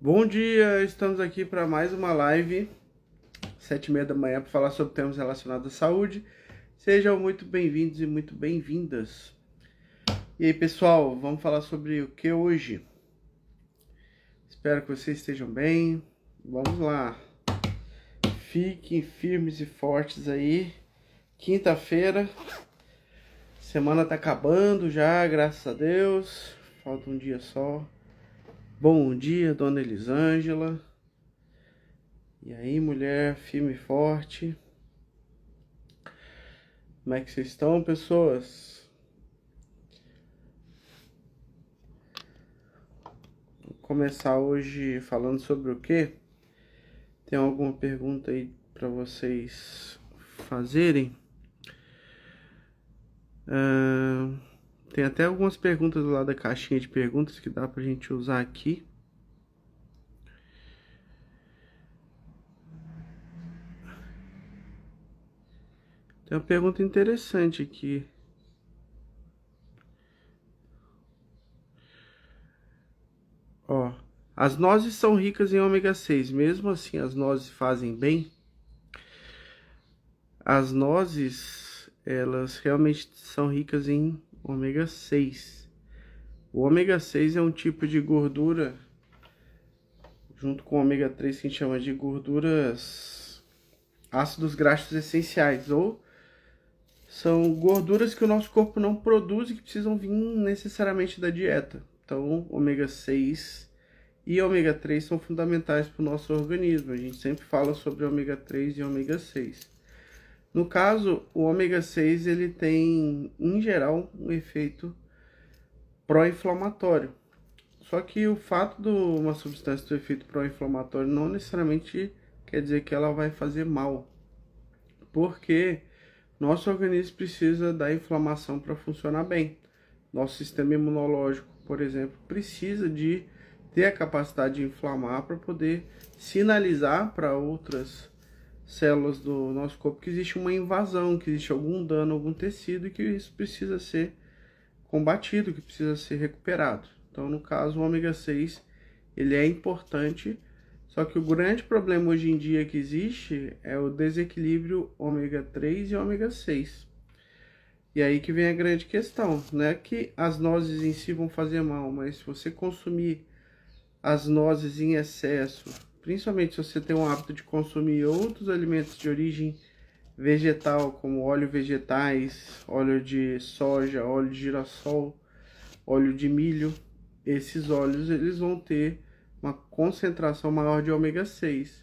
Bom dia, estamos aqui para mais uma live, 7h30 da manhã, para falar sobre temas relacionados à saúde. Sejam muito bem-vindos e muito bem-vindas. E aí, pessoal, vamos falar sobre o que hoje? Espero que vocês estejam bem. Vamos lá. Fiquem firmes e fortes aí. Quinta-feira, semana tá acabando já, graças a Deus. Falta um dia só. Bom dia, dona Elisângela. E aí, mulher, firme e forte. Como é que vocês estão, pessoas? Vou começar hoje falando sobre o quê? Tem alguma pergunta aí para vocês fazerem? Tem até algumas perguntas do lado da caixinha de perguntas que dá pra gente usar aqui. Tem uma pergunta interessante aqui. Ó, as nozes são ricas em ômega 6, mesmo assim as nozes fazem bem? As nozes, elas realmente são ricas em ômega 6. O ômega 6 é um tipo de gordura, junto com o ômega 3, que a gente chama de gorduras, ácidos graxos essenciais, ou são gorduras que o nosso corpo não produz e que precisam vir necessariamente da dieta. Então, ômega 6 e ômega 3 são fundamentais para o nosso organismo. A gente sempre fala sobre ômega 3 e ômega 6. No caso, o ômega 6 ele tem, em geral, um efeito pró-inflamatório. Só que o fato de uma substância ter efeito pró-inflamatório não necessariamente quer dizer que ela vai fazer mal. Porque nosso organismo precisa da inflamação para funcionar bem. Nosso sistema imunológico, por exemplo, precisa de ter a capacidade de inflamar para poder sinalizar para outras células do nosso corpo que existe uma invasão, que existe algum dano, algum tecido e que isso precisa ser combatido, que precisa ser recuperado. Então, no caso, o ômega 6, ele é importante, só que o grande problema hoje em dia que existe é o desequilíbrio ômega 3 e ômega 6. E aí que vem a grande questão, não é que as nozes em si vão fazer mal, mas se você consumir as nozes em excesso, principalmente se você tem o hábito de consumir outros alimentos de origem vegetal, como óleo vegetais, óleo de soja, óleo de girassol, óleo de milho, esses óleos eles vão ter uma concentração maior de ômega 6.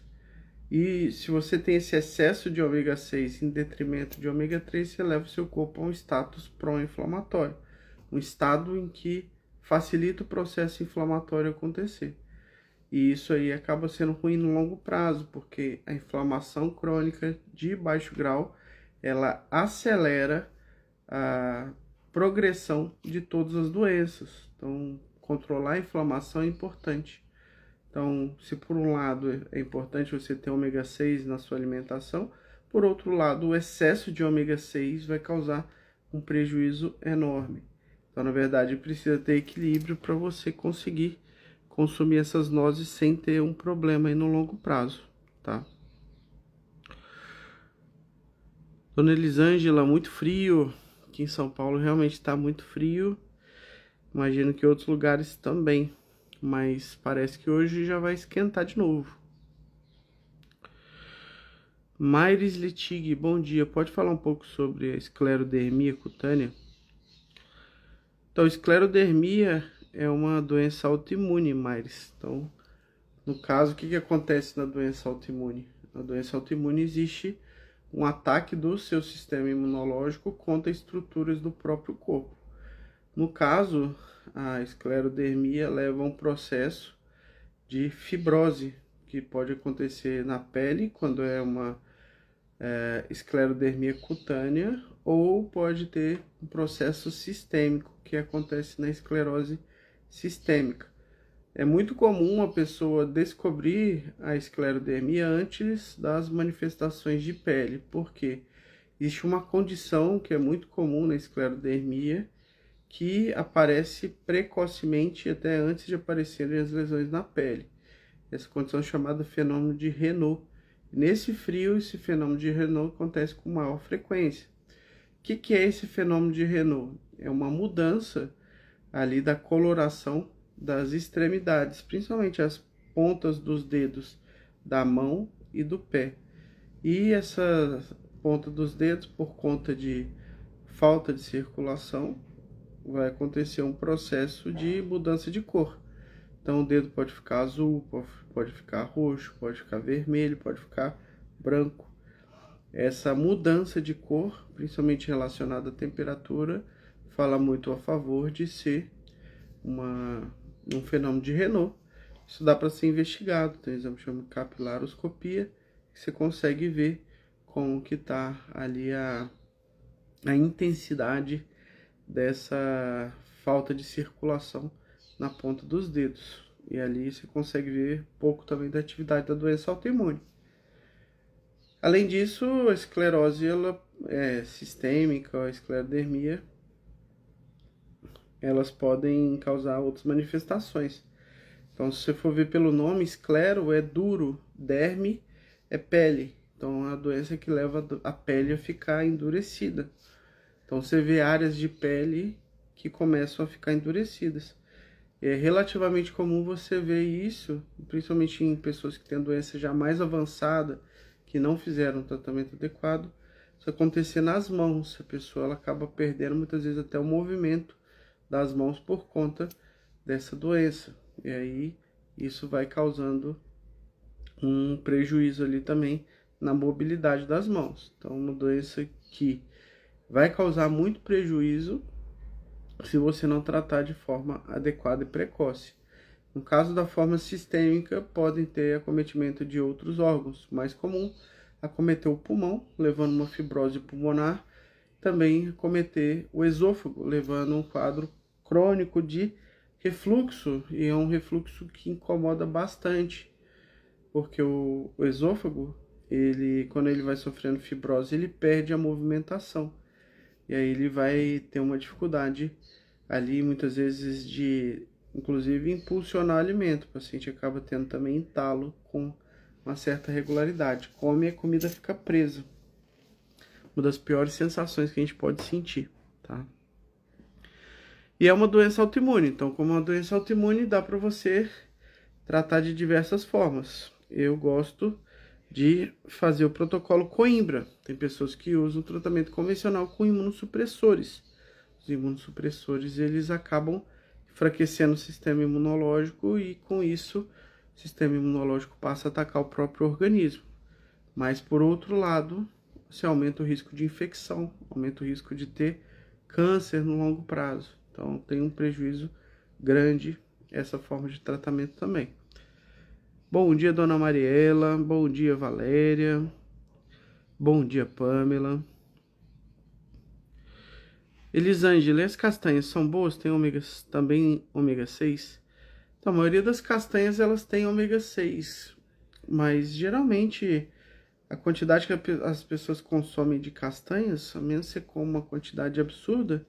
E se você tem esse excesso de ômega 6 em detrimento de ômega 3, você leva o seu corpo a um status pró-inflamatório, um estado em que facilita o processo inflamatório acontecer. E isso aí acaba sendo ruim no longo prazo, porque a inflamação crônica de baixo grau, ela acelera a progressão de todas as doenças. Então, controlar a inflamação é importante. Então, se por um lado é importante você ter ômega 6 na sua alimentação, por outro lado, o excesso de ômega 6 vai causar um prejuízo enorme. Então, na verdade, precisa ter equilíbrio para você conseguir consumir essas nozes sem ter um problema aí no longo prazo, tá? Dona Elisângela, muito frio. Aqui em São Paulo realmente está muito frio. Imagino que outros lugares também. Mas parece que hoje já vai esquentar de novo. Maires Litig, bom dia. Pode falar um pouco sobre a esclerodermia cutânea? Então, esclerodermia é uma doença autoimune, Maires. Então, no caso, o que acontece na doença autoimune? Na doença autoimune existe um ataque do seu sistema imunológico contra estruturas do próprio corpo. No caso, a esclerodermia leva a um processo de fibrose, que pode acontecer na pele, quando é uma esclerodermia cutânea, ou pode ter um processo sistêmico, que acontece na esclerose sistêmica. É muito comum a pessoa descobrir a esclerodermia antes das manifestações de pele, porque existe uma condição que é muito comum na esclerodermia, que aparece precocemente até antes de aparecerem as lesões na pele. essa condição é chamada fenômeno de Renault. Nesse frio, esse fenômeno de Renault acontece com maior frequência. O que é esse fenômeno de Renault? É uma mudança ali da coloração das extremidades, principalmente as pontas dos dedos da mão e do pé. E essa ponta dos dedos, por conta de falta de circulação, vai acontecer um processo de mudança de cor. Então o dedo pode ficar azul, pode ficar roxo, pode ficar vermelho, pode ficar branco. Essa mudança de cor, principalmente relacionada à temperatura, fala muito a favor de ser um fenômeno de Renault. Isso dá para ser investigado, tem um exame que chama capilaroscopia, que você consegue ver como que está ali a intensidade dessa falta de circulação na ponta dos dedos. E ali você consegue ver pouco também da atividade da doença autoimune. Além disso, a esclerose ela é sistêmica, a esclerodermia, elas podem causar outras manifestações. Então, se você for ver pelo nome, esclero é duro, derme é pele. Então, é a doença que leva a pele a ficar endurecida. Então, você vê áreas de pele que começam a ficar endurecidas. É relativamente comum você ver isso, principalmente em pessoas que têm a doença já mais avançada, que não fizeram um tratamento adequado. Isso acontecer nas mãos. A pessoa ela acaba perdendo muitas vezes até o movimento das mãos por conta dessa doença. E aí isso vai causando um prejuízo ali também na mobilidade das mãos. Então, uma doença que vai causar muito prejuízo se você não tratar de forma adequada e precoce. No caso da forma sistêmica, podem ter acometimento de outros órgãos. Mais comum, acometer o pulmão, levando uma fibrose pulmonar. Também acometer o esôfago, levando um quadro crônico de refluxo. E é um refluxo que incomoda bastante, porque o esôfago, quando ele vai sofrendo fibrose, ele perde a movimentação. E aí ele vai ter uma dificuldade ali, muitas vezes, de, inclusive, impulsionar alimento. O paciente acaba tendo também entalo com uma certa regularidade. Come e a comida fica presa. Uma das piores sensações que a gente pode sentir, tá? E é uma doença autoimune. Então, como uma doença autoimune, dá para você tratar de diversas formas. Eu gosto de fazer o protocolo Coimbra. Tem pessoas que usam o tratamento convencional com imunossupressores. Os imunossupressores, eles acabam enfraquecendo o sistema imunológico e com isso o sistema imunológico passa a atacar o próprio organismo. Mas por outro lado, você aumenta o risco de infecção, aumenta o risco de ter câncer no longo prazo. Então tem um prejuízo grande essa forma de tratamento também. Bom dia, dona Mariela. Bom dia, Valéria. Bom dia, Pamela. Elisângela, as castanhas são boas? Tem também ômega 6? Então, a maioria das castanhas elas têm ômega 6, mas geralmente a quantidade que as pessoas consomem de castanhas, a menos que você coma uma quantidade absurda,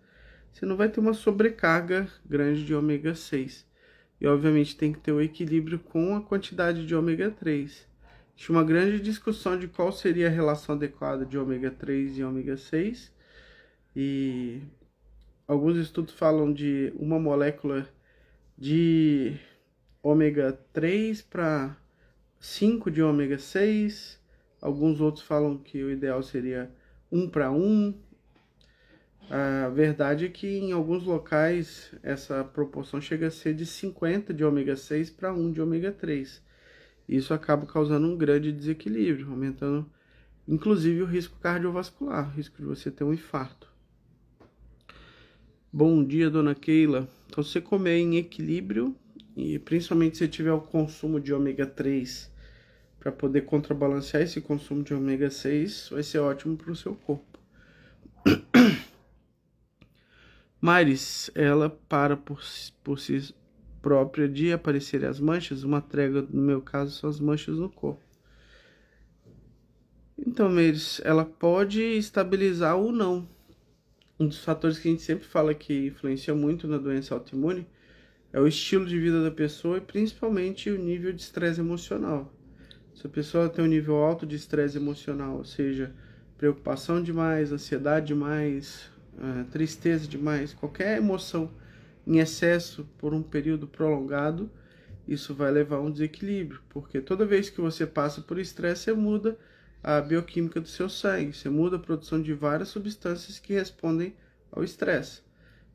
você não vai ter uma sobrecarga grande de ômega 6. E obviamente tem que ter o equilíbrio com a quantidade de ômega 3. Existe uma grande discussão de qual seria a relação adequada de ômega 3 e ômega 6. E alguns estudos falam de uma molécula de ômega 3 para 5 de ômega 6. Alguns outros falam que o ideal seria 1 para 1. A verdade é que em alguns locais essa proporção chega a ser de 50 de ômega 6 para 1 de ômega 3. Isso acaba causando um grande desequilíbrio, aumentando inclusive o risco cardiovascular, o risco de você ter um infarto. Bom dia, dona Keila. Então, se você comer em equilíbrio, e principalmente se tiver o consumo de ômega 3 para poder contrabalancear esse consumo de ômega 6, vai ser ótimo para o seu corpo. Maris, ela para por si própria de aparecerem as manchas. Uma trégua, no meu caso, são as manchas no corpo. Então, Maris, ela pode estabilizar ou não. Um dos fatores que a gente sempre fala que influencia muito na doença autoimune é o estilo de vida da pessoa e principalmente o nível de estresse emocional. Se a pessoa tem um nível alto de estresse emocional, ou seja, preocupação demais, ansiedade demais, tristeza demais, qualquer emoção em excesso por um período prolongado, isso vai levar a um desequilíbrio, porque toda vez que você passa por estresse, você muda a bioquímica do seu sangue, você muda a produção de várias substâncias que respondem ao estresse.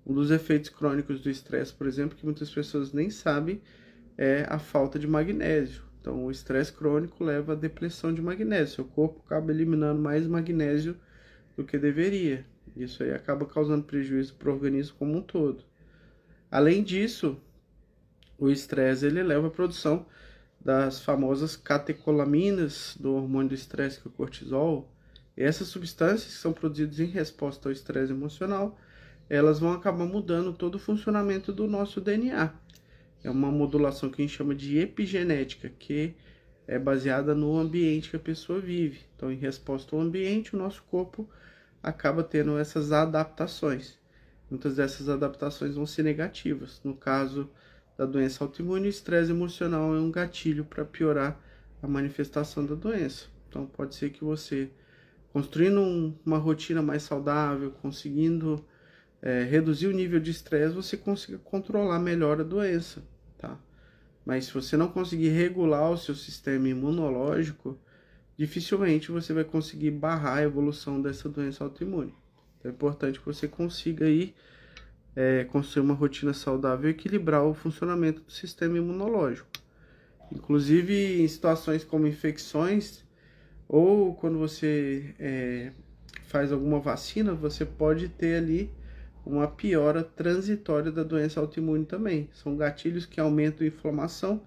Um dos efeitos crônicos do estresse, por exemplo, que muitas pessoas nem sabem, é a falta de magnésio. Então, o estresse crônico leva à depressão de magnésio. Seu corpo acaba eliminando mais magnésio do que deveria. Isso aí acaba causando prejuízo para o organismo como um todo. Além disso, o estresse ele leva à produção das famosas catecolaminas, do hormônio do estresse, que é o cortisol. E essas substâncias que são produzidas em resposta ao estresse emocional, elas vão acabar mudando todo o funcionamento do nosso DNA. É uma modulação que a gente chama de epigenética, que é baseada no ambiente que a pessoa vive. Então, em resposta ao ambiente, o nosso corpo acaba tendo essas adaptações. Muitas dessas adaptações vão ser negativas. No caso da doença autoimune, o estresse emocional é um gatilho para piorar a manifestação da doença. Então, pode ser que você, construindo uma rotina mais saudável, conseguindo reduzir o nível de estresse, você consiga controlar melhor a doença, tá? Mas se você não conseguir regular o seu sistema imunológico, dificilmente você vai conseguir barrar a evolução dessa doença autoimune. Então é importante que você consiga aí construir uma rotina saudável e equilibrar o funcionamento do sistema imunológico. Inclusive em situações como infecções ou quando você faz alguma vacina, você pode ter ali uma piora transitória da doença autoimune também. São gatilhos que aumentam a inflamação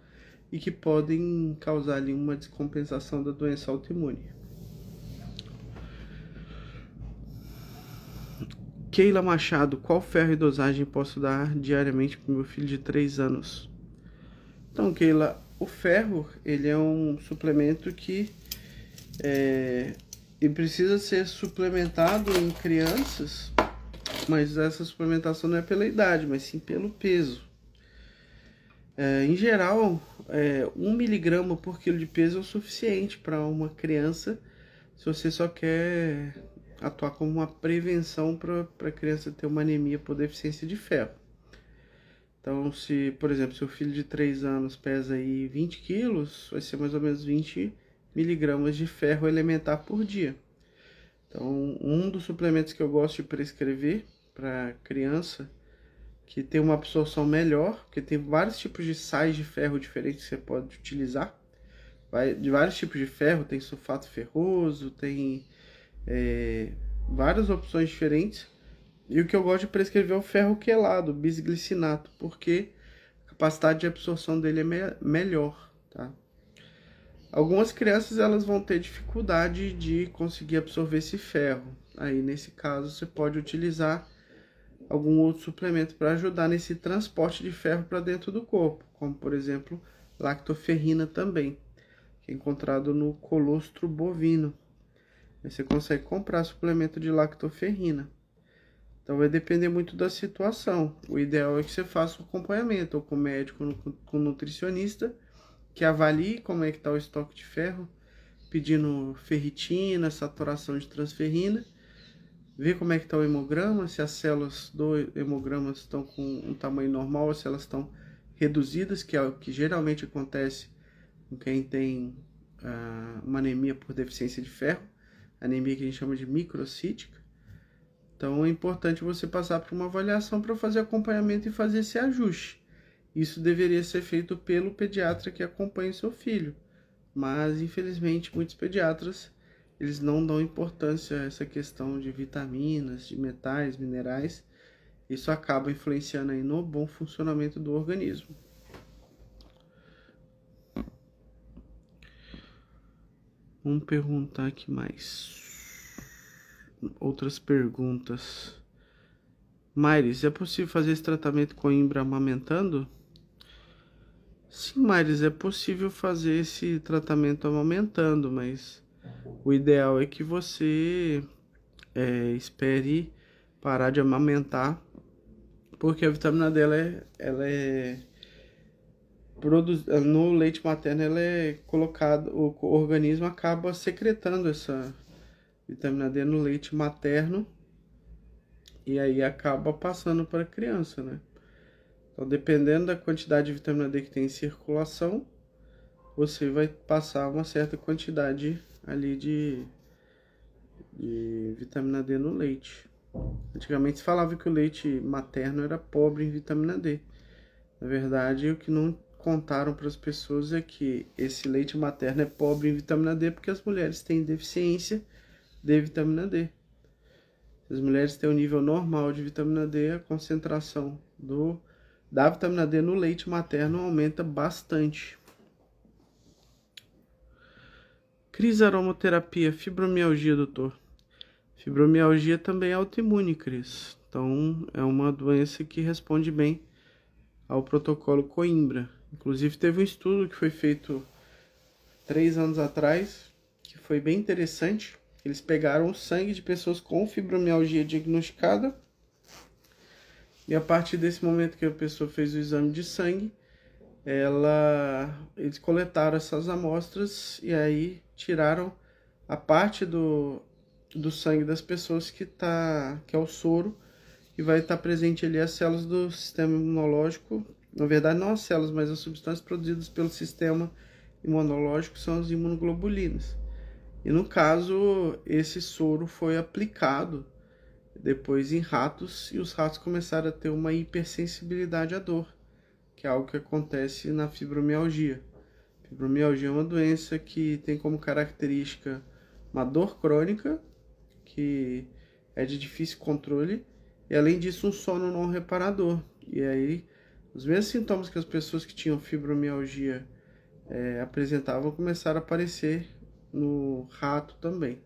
e que podem causar ali uma descompensação da doença autoimune. Keila Machado, qual ferro e dosagem posso dar diariamente para o meu filho de 3 anos? Então, Keila, o ferro ele é um suplemento que ele precisa ser suplementado em crianças, mas essa suplementação não é pela idade, mas sim pelo peso. Em geral, 1 miligrama por quilo de peso é o suficiente para uma criança, se você só quer atuar como uma prevenção para a criança ter uma anemia por deficiência de ferro. Então, se, por exemplo, seu filho de 3 anos pesa aí 20 quilos, vai ser mais ou menos 20 miligramas de ferro elementar por dia. Então, um dos suplementos que eu gosto de prescrever para criança que tem uma absorção melhor, porque tem vários tipos de sais de ferro diferentes que você pode utilizar. De vários tipos de ferro, tem sulfato ferroso, tem várias opções diferentes. E o que eu gosto de prescrever é o ferro quelado, bisglicinato, porque a capacidade de absorção dele é melhor, tá? Algumas crianças elas vão ter dificuldade de conseguir absorver esse ferro. Aí, nesse caso, você pode utilizar algum outro suplemento para ajudar nesse transporte de ferro para dentro do corpo, como, por exemplo, lactoferrina também, que é encontrado no colostro bovino. Aí você consegue comprar suplemento de lactoferrina. Então, vai depender muito da situação. O ideal é que você faça um acompanhamento, ou com médico, ou com nutricionista, que avalie como é que está o estoque de ferro, pedindo ferritina, saturação de transferrina, ver como é que está o hemograma, se as células do hemograma estão com um tamanho normal ou se elas estão reduzidas, que é o que geralmente acontece com quem tem uma anemia por deficiência de ferro, anemia que a gente chama de microcítica. Então é importante você passar por uma avaliação para fazer acompanhamento e fazer esse ajuste. Isso deveria ser feito pelo pediatra que acompanha o seu filho, mas infelizmente muitos pediatras eles não dão importância a essa questão de vitaminas, de metais, minerais. Isso acaba influenciando aí no bom funcionamento do organismo. Vamos perguntar aqui mais. Outras perguntas. Maires, é possível fazer esse tratamento com Imbra amamentando? Sim, Maires, é possível fazer esse tratamento amamentando, mas o ideal é que você espere parar de amamentar porque a vitamina D ela é no leite materno ela é colocado, o organismo acaba secretando essa vitamina D no leite materno e aí acaba passando para a criança, né? Então, dependendo da quantidade de vitamina D que tem em circulação, você vai passar uma certa quantidade ali de vitamina D no leite. Antigamente se falava que o leite materno era pobre em vitamina D. Na verdade, o que não contaram para as pessoas é que esse leite materno é pobre em vitamina D porque as mulheres têm deficiência de vitamina D. Se as mulheres têm um nível normal de vitamina D, a concentração da vitamina D no leite materno aumenta bastante. Cris, aromaterapia, fibromialgia, doutor. Fibromialgia também é autoimune, Cris. Então, é uma doença que responde bem ao protocolo Coimbra. Inclusive, teve um estudo que foi feito 3 anos atrás, que foi bem interessante. Eles pegaram o sangue de pessoas com fibromialgia diagnosticada e a partir desse momento que a pessoa fez o exame de sangue, eles coletaram essas amostras e aí tiraram a parte do sangue das pessoas que é o soro, e vai estar presente ali as células do sistema imunológico. Na verdade, não as células, mas as substâncias produzidas pelo sistema imunológico são as imunoglobulinas. E no caso, esse soro foi aplicado depois em ratos e os ratos começaram a ter uma hipersensibilidade à dor, que é algo que acontece na fibromialgia. Fibromialgia é uma doença que tem como característica uma dor crônica, que é de difícil controle, e além disso um sono não reparador. E aí, os mesmos sintomas que as pessoas que tinham fibromialgia apresentavam começaram a aparecer no rato também.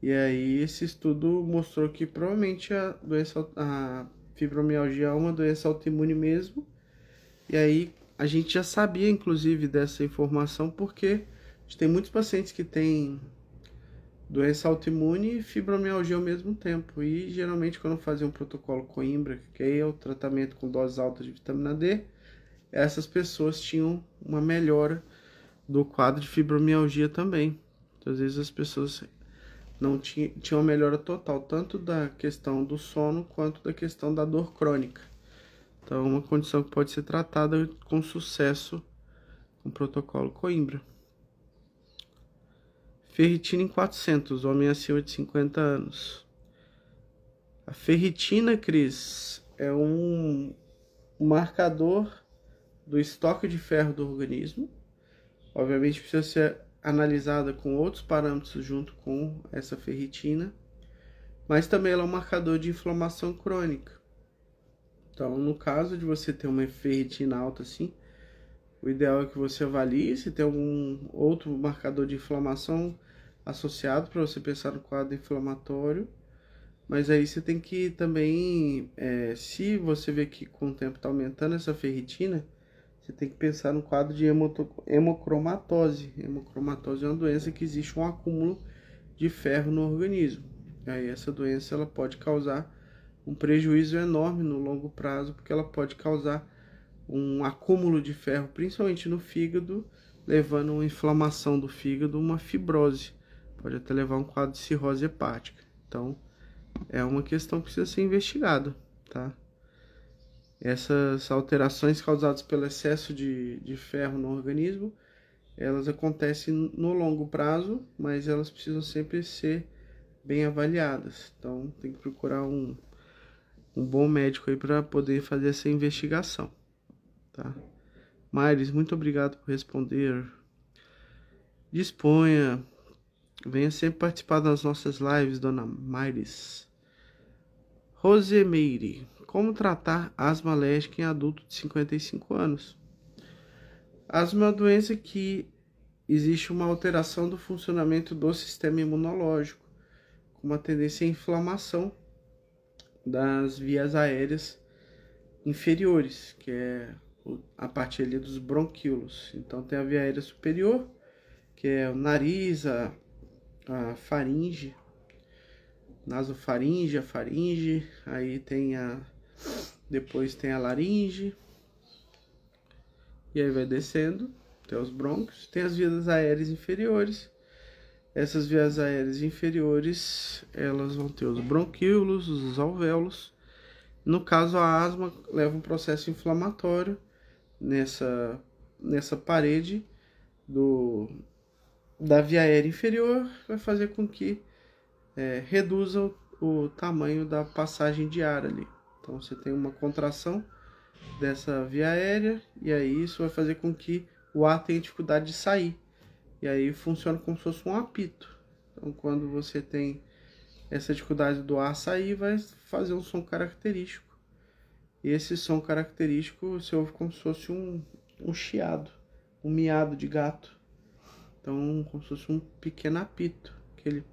E aí esse estudo mostrou que provavelmente a fibromialgia é uma doença autoimune mesmo. E aí a gente já sabia inclusive dessa informação porque a gente tem muitos pacientes que têm doença autoimune e fibromialgia ao mesmo tempo. E geralmente quando fazem um protocolo Coimbra, que é o tratamento com doses altas de vitamina D, essas pessoas tinham uma melhora do quadro de fibromialgia também. Então, às vezes as pessoas não tinham uma melhora total, tanto da questão do sono quanto da questão da dor crônica. Então, é uma condição que pode ser tratada com sucesso com o protocolo Coimbra. Ferritina em 400, homem acima de 50 anos. A ferritina, Cris, é um marcador do estoque de ferro do organismo. Obviamente precisa ser analisada com outros parâmetros junto com essa ferritina, mas também ela é um marcador de inflamação crônica. Então, no caso de você ter uma ferritina alta assim, o ideal é que você avalie se tem algum outro marcador de inflamação associado para você pensar no quadro inflamatório. Mas aí você tem que também, se você vê que com o tempo está aumentando essa ferritina, você tem que pensar no quadro de hemocromatose. Hemocromatose é uma doença que existe um acúmulo de ferro no organismo. Aí essa doença ela pode causar um prejuízo enorme no longo prazo, porque ela pode causar um acúmulo de ferro, principalmente no fígado, levando a uma inflamação do fígado, uma fibrose. Pode até levar a um quadro de cirrose hepática. Então, é uma questão que precisa ser investigada, tá? Essas alterações causadas pelo excesso de ferro no organismo, elas acontecem no longo prazo, mas elas precisam sempre ser bem avaliadas. Então, tem que procurar um bom médico aí para poder fazer essa investigação, tá? Maires, muito obrigado por responder. Disponha. Venha sempre participar das nossas lives, dona Maires. Rosemeire, como tratar asma alérgica em adulto de 55 anos? Asma é uma doença que existe uma alteração do funcionamento do sistema imunológico, com uma tendência à inflamação das vias aéreas inferiores, que é a parte ali dos bronquíolos. Então tem a via aérea superior, que é o nariz, a faringe, nasofaringe, a faringe, aí tem depois tem a laringe, e aí vai descendo, tem os brônquios, tem as vias aéreas inferiores. Essas vias aéreas inferiores, elas vão ter os bronquíolos, os alvéolos. No caso, a asma leva um processo inflamatório nessa parede da via aérea inferior, vai fazer com que reduza o tamanho da passagem de ar ali. Então você tem uma contração dessa via aérea e aí isso vai fazer com que o ar tenha dificuldade de sair. E aí funciona como se fosse um apito. Então quando você tem essa dificuldade do ar sair, vai fazer um som característico. E esse som característico você ouve como se fosse um chiado, um miado de gato. Então como se fosse um pequeno apito, aquele...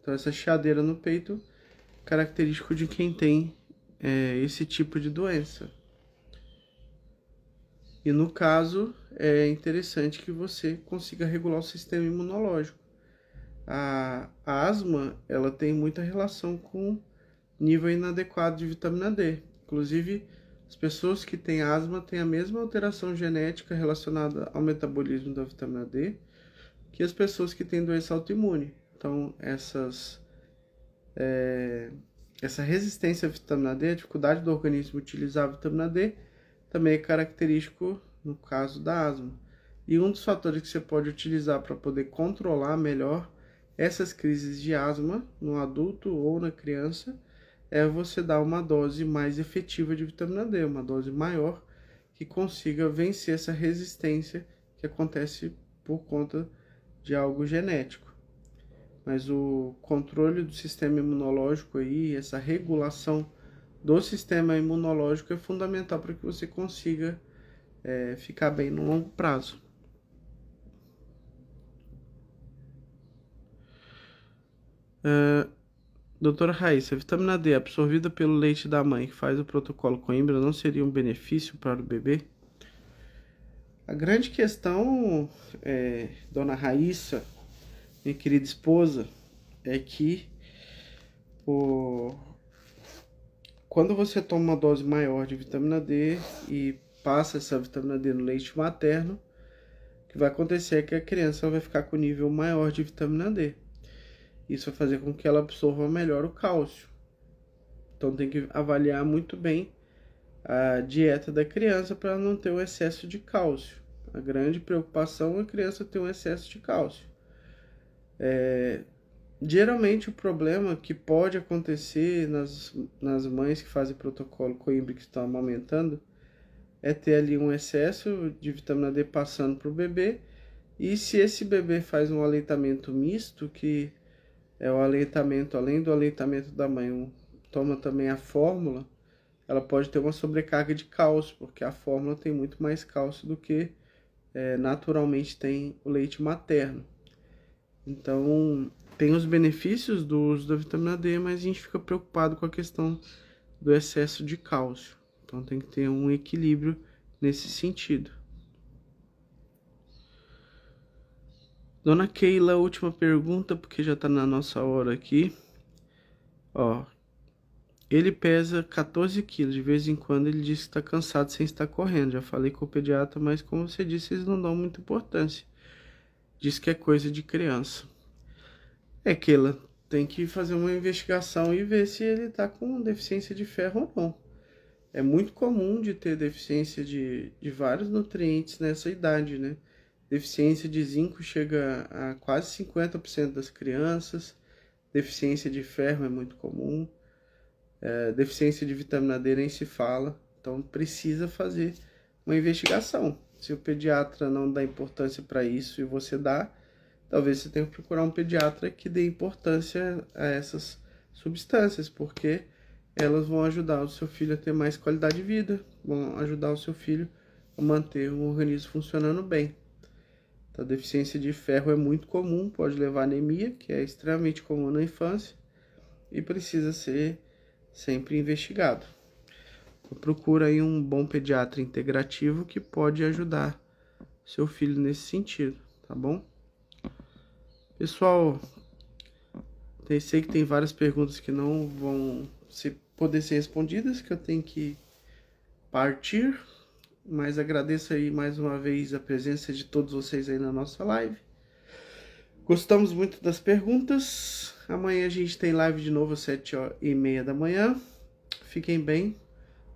Então essa chiadeira no peito, característico de quem tem esse tipo de doença. E no caso, é interessante que você consiga regular o sistema imunológico. A asma, ela tem muita relação com nível inadequado de vitamina D. Inclusive, as pessoas que têm asma têm a mesma alteração genética relacionada ao metabolismo da vitamina D que as pessoas que têm doença autoimune. Então, essa resistência à vitamina D, a dificuldade do organismo utilizar a vitamina D, também é característico no caso da asma. E um dos fatores que você pode utilizar para poder controlar melhor essas crises de asma no adulto ou na criança é você dar uma dose mais efetiva de vitamina D, uma dose maior que consiga vencer essa resistência que acontece por conta de algo genético. Mas o controle do sistema imunológico aí, essa regulação do sistema imunológico é fundamental para que você consiga ficar bem no longo prazo. Doutora Raíssa, a vitamina D absorvida pelo leite da mãe que faz o protocolo Coimbra não seria um benefício para o bebê? A grande questão, dona Raíssa, minha querida esposa, é que quando você toma uma dose maior de vitamina D e passa essa vitamina D no leite materno, o que vai acontecer é que a criança vai ficar com nível maior de vitamina D. Isso vai fazer com que ela absorva melhor o cálcio. Então tem que avaliar muito bem a dieta da criança para não ter um excesso de cálcio. A grande preocupação é a criança ter um excesso de cálcio. Geralmente o problema que pode acontecer nas mães que fazem protocolo Coimbra que estão amamentando é ter ali um excesso de vitamina D passando para o bebê. E se esse bebê faz um aleitamento misto, que é o aleitamento, além do aleitamento da mãe, toma também a fórmula, ela pode ter uma sobrecarga de cálcio, porque a fórmula tem muito mais cálcio do que naturalmente tem o leite materno. Então, tem os benefícios do uso da vitamina D, mas a gente fica preocupado com a questão do excesso de cálcio. Então, tem que ter um equilíbrio nesse sentido. Dona Keila, última pergunta, porque já tá na nossa hora aqui. Ele pesa 14 quilos. De vez em quando ele diz que está cansado sem estar correndo. Já falei com o pediatra, mas como você disse, eles não dão muita importância. Diz que é coisa de criança. Keila, tem que fazer uma investigação e ver se ele está com deficiência de ferro ou não. É muito comum de ter deficiência de vários nutrientes nessa idade, né? Deficiência de zinco chega a quase 50% das crianças. Deficiência de ferro é muito comum. Deficiência de vitamina D nem se fala. Então precisa fazer uma investigação. Se o pediatra não dá importância para isso e você dá, talvez você tenha que procurar um pediatra que dê importância a essas substâncias, porque elas vão ajudar o seu filho a ter mais qualidade de vida, vão ajudar o seu filho a manter o organismo funcionando bem. Então, a deficiência de ferro é muito comum, pode levar a anemia, que é extremamente comum na infância, e precisa ser sempre investigado. Então, procura aí um bom pediatra integrativo que pode ajudar seu filho nesse sentido, tá bom? Pessoal, Sei que tem várias perguntas que não vão poder ser respondidas, que eu tenho que partir, mas agradeço aí mais uma vez a presença de todos vocês aí na nossa live. Gostamos muito das perguntas. Amanhã a gente tem live de novo às 7h30 da manhã. Fiquem bem.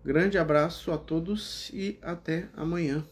Grande abraço a todos e até amanhã.